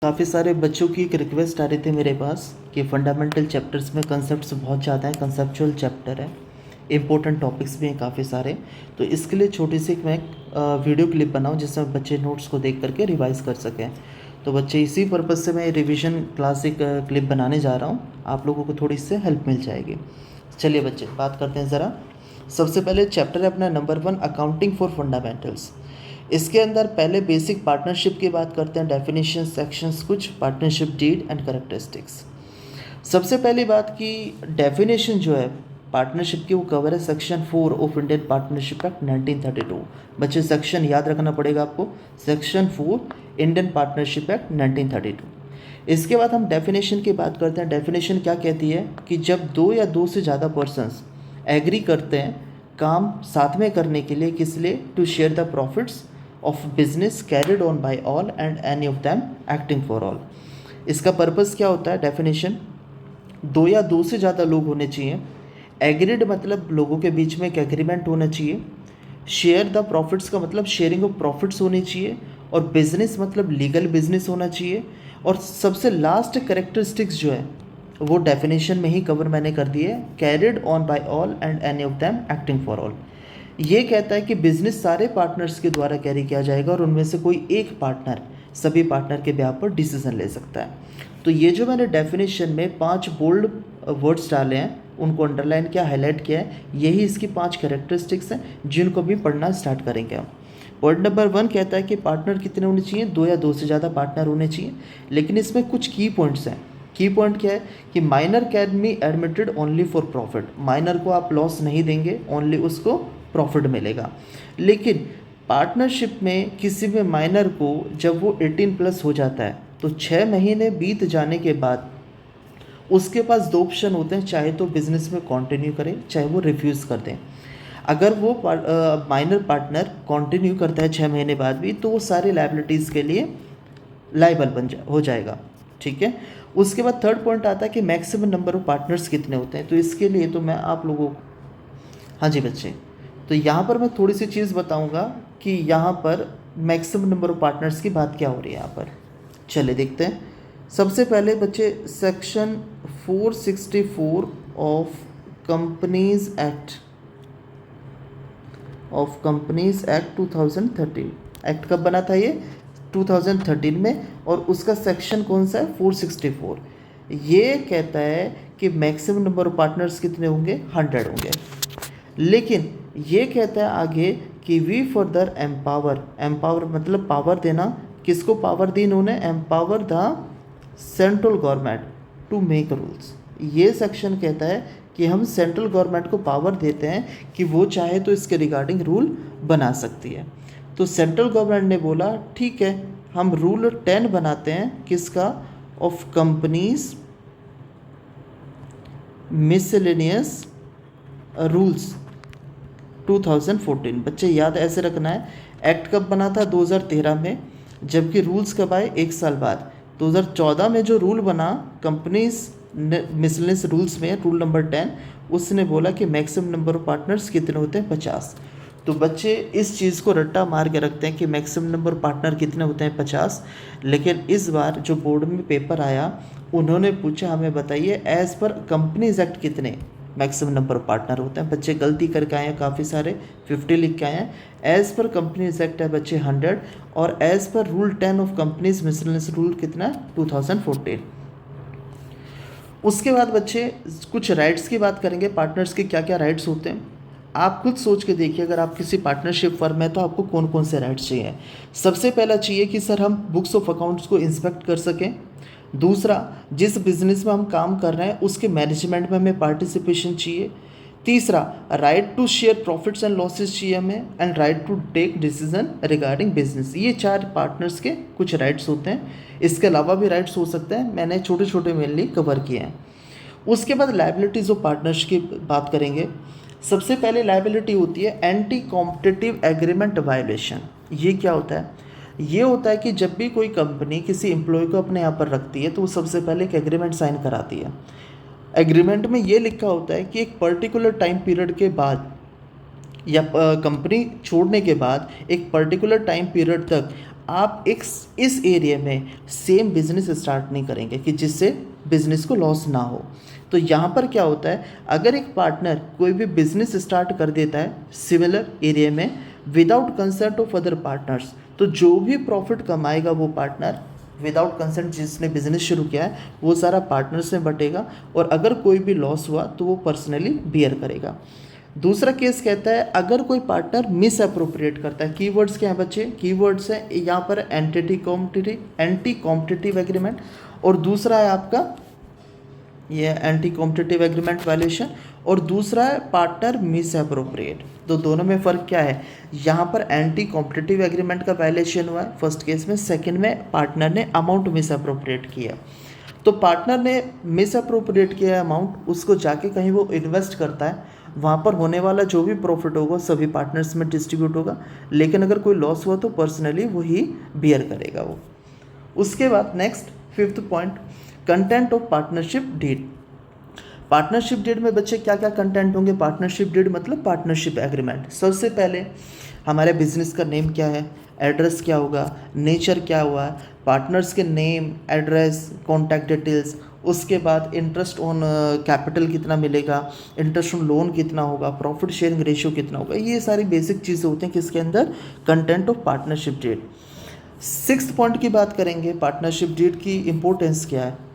काफ़ी सारे बच्चों की एक रिक्वेस्ट आ रही थी मेरे पास कि फंडामेंटल चैप्टर्स में कंसेप्ट्स बहुत ज़्यादा हैं, कंसेप्चुअल चैप्टर है, इम्पोर्टेंट टॉपिक्स भी हैं काफ़ी सारे। तो इसके लिए छोटी सी मैं वीडियो क्लिप बनाऊं जिसमें बच्चे नोट्स को देख करके रिवाइज़ कर सकें। तो बच्चे इसी पर्पज़ से मैं रिवीजन क्लासिक क्लिप बनाने जा रहा हूँ, आप लोगों को थोड़ी इससे हेल्प मिल जाएगी। चलिए बच्चे बात करते हैं ज़रा। सबसे पहले चैप्टर है अपना नंबर 1, अकाउंटिंग फॉर फंडामेंटल्स। इसके अंदर पहले बेसिक पार्टनरशिप की बात करते हैं, डेफिनेशन सेक्शंस कुछ, पार्टनरशिप डीड एंड कैरेक्टरिस्टिक्स। सबसे पहली बात की डेफिनेशन जो है पार्टनरशिप की वो कवर है section 4 of Indian partnership act 1932। बच्चे सेक्शन याद रखना पड़ेगा आपको, सेक्शन 4 इंडियन पार्टनरशिप एक्ट 1932। इसके बाद हम डेफिनेशन की बात करते हैं। डेफिनेशन क्या कहती है कि जब दो या दो से ज़्यादा पर्सनस एग्री करते हैं काम साथ में करने के लिए, किस लिए, to share the profits of business carried on by all and any of them acting for all. इसका पर्पस क्या होता है? डेफिनेशन, दो या दो से ज़्यादा लोग होने चाहिए, एग्रीड मतलब लोगों के बीच में एक एग्रीमेंट होना चाहिए, शेयर द प्रॉफिट्स का मतलब शेयरिंग ऑफ प्रॉफिट्स होनी चाहिए, और बिजनेस मतलब लीगल बिजनेस होना चाहिए। और सबसे लास्ट करेक्टरिस्टिक्स जो है वो डेफिनेशन में ही कवर मैंने कर दी है, carried on by all and any of them acting for all. ये कहता है कि बिजनेस सारे पार्टनर्स के द्वारा कैरी किया जाएगा और उनमें से कोई एक पार्टनर सभी पार्टनर के ब्याह पर डिसीजन ले सकता है। तो ये जो मैंने डेफिनेशन में 5 बोल्ड वर्ड्स डाले हैं, उनको अंडरलाइन किया, हाईलाइट किया है, यही इसकी 5 कैरेक्टरिस्टिक्स हैं जिनको भी पढ़ना स्टार्ट करेंगे हम। पॉइंट नंबर 1 कहता है कि पार्टनर कितने होने चाहिए? दो या दो से ज़्यादा पार्टनर होने चाहिए, लेकिन इसमें कुछ की पॉइंट्स हैं। की पॉइंट क्या है कि minor can be admitted only for profit. Minor को आप लॉस नहीं देंगे, ओनली उसको प्रॉफिट मिलेगा। लेकिन पार्टनरशिप में किसी भी माइनर को जब वो 18+ हो जाता है तो 6 महीने बीत जाने के बाद उसके पास 2 ऑप्शन होते हैं, चाहे तो बिजनेस में कंटिन्यू करें, चाहे वो रिफ्यूज़ कर दें। अगर वो माइनर पार्टनर कंटिन्यू करता है 6 महीने बाद भी, तो वो सारी लायबिलिटीज़ के लिए लाइबल हो जाएगा। ठीक है। उसके बाद थर्ड पॉइंट आता है कि मैक्सिमम नंबर ऑफ पार्टनर्स कितने होते हैं। तो इसके लिए तो मैं आप लोगों को, हाँ जी बच्चे, तो यहाँ पर मैं थोड़ी सी चीज़ बताऊँगा कि यहाँ पर मैक्सिमम नंबर ऑफ पार्टनर्स की बात क्या हो रही है यहाँ पर। चलिए देखते हैं। सबसे पहले बच्चे section 464 of companies act 2013। Act कब बना था ये? 2013 में। और उसका सेक्शन कौन सा है? 464। ये कहता है कि मैक्सिमम नंबर ऑफ पार्टनर्स कितने होंगे? 100 होंगे। लेकिन ये कहता है आगे कि वी फर्दर एम्पावर मतलब पावर देना। किसको पावर दी इन्होंने? Empower the central government to make rules. ये सेक्शन कहता है कि हम सेंट्रल गवर्नमेंट को पावर देते हैं कि वो चाहे तो इसके रिगार्डिंग रूल बना सकती है। तो सेंट्रल गवर्नमेंट ने बोला ठीक है, हम रूल 10 बनाते हैं, किसका? Of companies miscellaneous rules 2014। बच्चे याद ऐसे रखना है, एक्ट कब बना था? 2013 में, जबकि रूल्स कब आए? 1 साल बाद। 2014 में जो रूल बना कंपनीज मिसलेनियस रूल्स में, रूल नंबर 10, उसने बोला कि मैक्सिमम नंबर ऑफ पार्टनर्स कितने होते हैं? 50। तो बच्चे इस चीज़ को रट्टा मार के रखते हैं कि मैक्सिमम नंबर पार्टनर कितने होते हैं? 50। लेकिन इस बार जो बोर्ड में पेपर आया, उन्होंने पूछा हमें बताइए एज़ पर कंपनीज एक्ट कितने मैक्सिमम नंबर ऑफ पार्टनर होते हैं। बच्चे गलती करके आए हैं काफ़ी सारे, 50 लिख के आए हैं। एज़ पर कंपनीज एक्ट है बच्चे 100, और as per rule 10 of companies miscellaneous rule कितना है? 2014। उसके बाद बच्चे कुछ राइट्स की बात करेंगे, पार्टनर्स के क्या क्या राइट्स होते हैं। आप खुद सोच के देखिए, अगर आप किसी पार्टनरशिप फर्म में तो आपको कौन कौन से राइट्स चाहिए। सबसे पहला चाहिए कि सर हम बुक्स ऑफ अकाउंट्स को इंस्पेक्ट कर सकें। दूसरा, जिस बिजनेस में हम काम कर रहे हैं उसके मैनेजमेंट में हमें पार्टिसिपेशन चाहिए। तीसरा, right to share profits and losses चाहिए हमें, and right to take decision regarding business. ये 4 पार्टनर्स के कुछ राइट्स होते हैं। इसके अलावा भी राइट्स हो सकते हैं, मैंने छोटे छोटे मेनली कवर किए हैं। उसके बाद लायबिलिटीज़ ऑफ पार्टनर्स की बात करेंगे। सबसे पहले लायबिलिटी होती है एंटी कॉम्पिटिटिव एग्रीमेंट वायलेशन। ये क्या होता है? ये होता है कि जब भी कोई कंपनी किसी एम्प्लॉय को अपने यहाँ पर रखती है तो वो सबसे पहले एक एग्रीमेंट साइन कराती है। एग्रीमेंट में ये लिखा होता है कि एक पर्टिकुलर टाइम पीरियड के बाद या कंपनी छोड़ने के बाद एक पर्टिकुलर टाइम पीरियड तक आप एक इस एरिया में सेम बिजनेस स्टार्ट नहीं करेंगे कि जिससे बिजनेस को लॉस ना हो। तो यहाँ पर क्या होता है, अगर एक पार्टनर कोई भी बिजनेस स्टार्ट कर देता है सिमिलर एरिया में without concert of other partners, तो जो भी प्रॉफिट कमाएगा वो पार्टनर विदाउट कंसर्ट जिसने बिजनेस शुरू किया है वो सारा पार्टनर्स में बटेगा, और अगर कोई भी लॉस हुआ तो वो पर्सनली बियर करेगा। दूसरा केस कहता है अगर कोई पार्टनर मिस अप्रोप्रिएट करता है। कीवर्ड्स क्या हैं बच्चे, कीवर्ड्स हैं यहाँ पर एंटी कॉम्पिटिटिव एग्रीमेंट, और दूसरा है आपका ये एंटी कॉम्पिटिटिव एग्रीमेंट वायलेशन, और दूसरा है पार्टनर मिस अप्रोप्रिएट। तो दोनों में फ़र्क क्या है, यहाँ पर एंटी कॉम्पिटिटिव एग्रीमेंट का वायलेशन हुआ है फर्स्ट केस में, सेकंड में पार्टनर ने अमाउंट मिस अप्रोप्रिएट किया। तो पार्टनर ने मिस अप्रोप्रिएट किया अमाउंट, उसको जाके कहीं वो इन्वेस्ट करता है, वहाँ पर होने वाला जो भी प्रॉफिट होगा सभी पार्टनर्स में डिस्ट्रीब्यूट होगा, लेकिन अगर कोई लॉस हुआ तो पर्सनली वही बियर करेगा वो। उसके बाद next 5th point, content of partnership deed. Partnership deed में बच्चे क्या क्या कंटेंट होंगे, पार्टनरशिप डीड मतलब पार्टनरशिप एग्रीमेंट। सबसे पहले हमारे बिजनेस का नेम क्या है, एड्रेस क्या होगा, नेचर क्या हुआ है, पार्टनर्स के नेम, एड्रेस, कॉन्टैक्ट डिटेल्स, उसके बाद इंटरेस्ट ऑन कैपिटल कितना मिलेगा, इंटरेस्ट ऑन लोन कितना होगा, प्रॉफिट शेयरिंग रेशियो कितना होगा, ये सारी बेसिक चीज़ें होती हैं किसके अंदर, content of partnership deed. 6th point की बात करेंगे, पार्टनरशिप डीड की इंपॉर्टेंस क्या है।